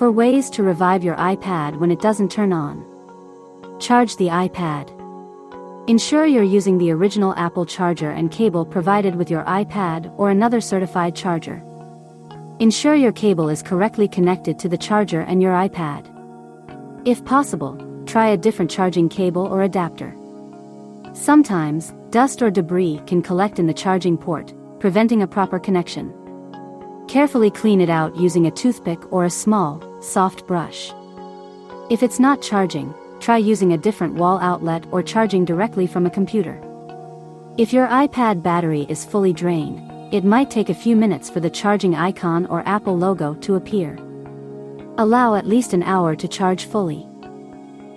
For ways to revive your iPad when it doesn't turn on. Charge the iPad. Ensure you're using the original Apple charger and cable provided with your iPad or another certified charger. Ensure your cable is correctly connected to the charger and your iPad. If possible, try a different charging cable or adapter. Sometimes, dust or debris can collect in the charging port, preventing a proper connection. Carefully clean it out using a toothpick or a small, soft brush. If it's not charging, try using a different wall outlet or charging directly from a computer. If your iPad battery is fully drained, it might take a few minutes for the charging icon or Apple logo to appear. Allow at least an hour to charge fully.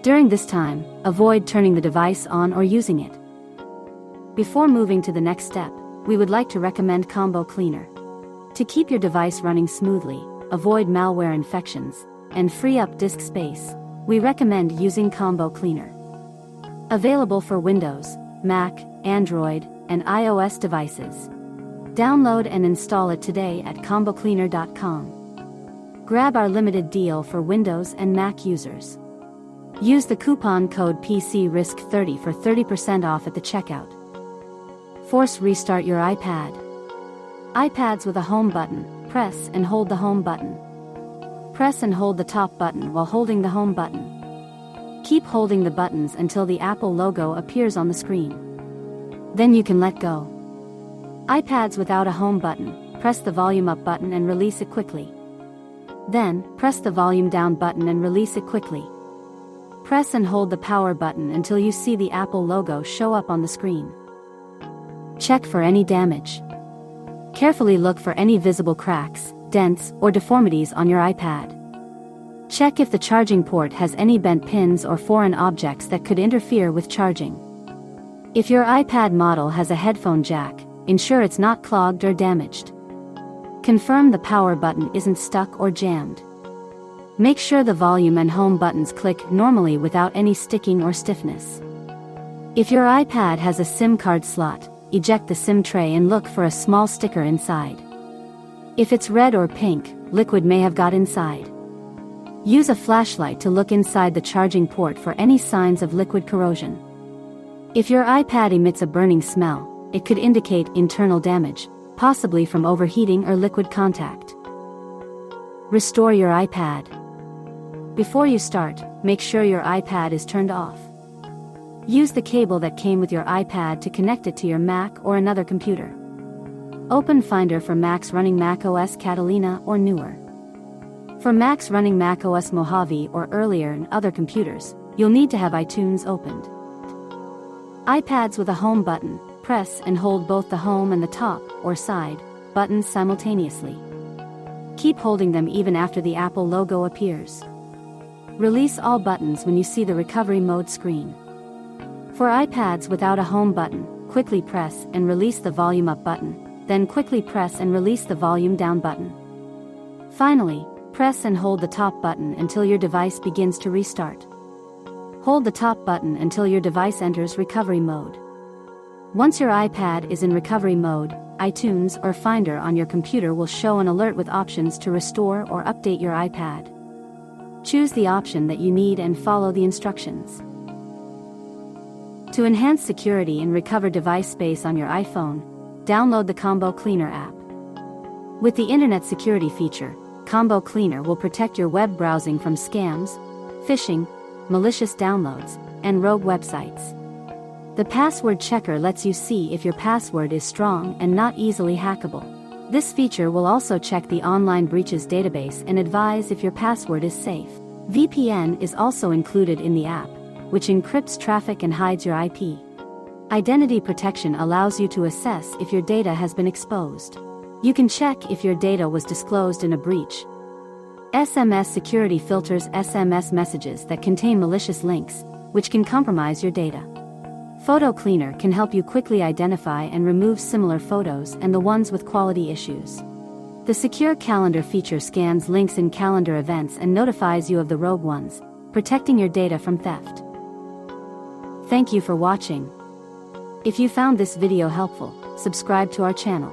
During this time, avoid turning the device on or using it. Before moving to the next step, we would like to recommend Combo Cleaner. To keep your device running smoothly, avoid malware infections, and free up disk space, we recommend using Combo Cleaner. Available for Windows, Mac, Android, and iOS devices. Download and install it today at combocleaner.com. Grab our limited deal for Windows and Mac users. Use the coupon code PCRISK30 for 30% off at the checkout. Force restart your iPad. iPads with a home button, press and hold the home button. Press and hold the top button while holding the home button. Keep holding the buttons until the Apple logo appears on the screen. Then you can let go. iPads without a home button, press the volume up button and release it quickly. Then, press the volume down button and release it quickly. Press and hold the power button until you see the Apple logo show up on the screen. Check for any damage. Carefully look for any visible cracks, dents, or deformities on your iPad. Check if the charging port has any bent pins or foreign objects that could interfere with charging. If your iPad model has a headphone jack, ensure it's not clogged or damaged. Confirm the power button isn't stuck or jammed. Make sure the volume and home buttons click normally without any sticking or stiffness. If your iPad has a SIM card slot, eject the SIM tray and look for a small sticker inside. If it's red or pink, liquid may have got inside. Use a flashlight to look inside the charging port for any signs of liquid corrosion. If your iPad emits a burning smell, it could indicate internal damage, possibly from overheating or liquid contact. Restore your iPad. Before you start, make sure your iPad is turned off. Use the cable that came with your iPad to connect it to your Mac or another computer. Open Finder for Macs running macOS Catalina or newer. For Macs running macOS Mojave or earlier and other computers, you'll need to have iTunes opened. iPads with a home button, press and hold both the home and the top, or side, buttons simultaneously. Keep holding them even after the Apple logo appears. Release all buttons when you see the recovery mode screen. For iPads without a home button, quickly press and release the volume up button, then quickly press and release the volume down button. Finally, press and hold the top button until your device begins to restart. Hold the top button until your device enters recovery mode. Once your iPad is in recovery mode, iTunes or Finder on your computer will show an alert with options to restore or update your iPad. Choose the option that you need and follow the instructions. To enhance security and recover device space on your iPhone, download the Combo Cleaner app. With the Internet Security feature, Combo Cleaner will protect your web browsing from scams, phishing, malicious downloads, and rogue websites. The password checker lets you see if your password is strong and not easily hackable. This feature will also check the online breaches database and advise if your password is safe. VPN is also included in the app, which encrypts traffic and hides your IP. Identity protection allows you to assess if your data has been exposed. You can check if your data was disclosed in a breach. SMS security filters SMS messages that contain malicious links, which can compromise your data. Photo Cleaner can help you quickly identify and remove similar photos and the ones with quality issues. The Secure Calendar feature scans links in calendar events and notifies you of the rogue ones, protecting your data from theft. Thank you for watching. If you found this video helpful, subscribe to our channel.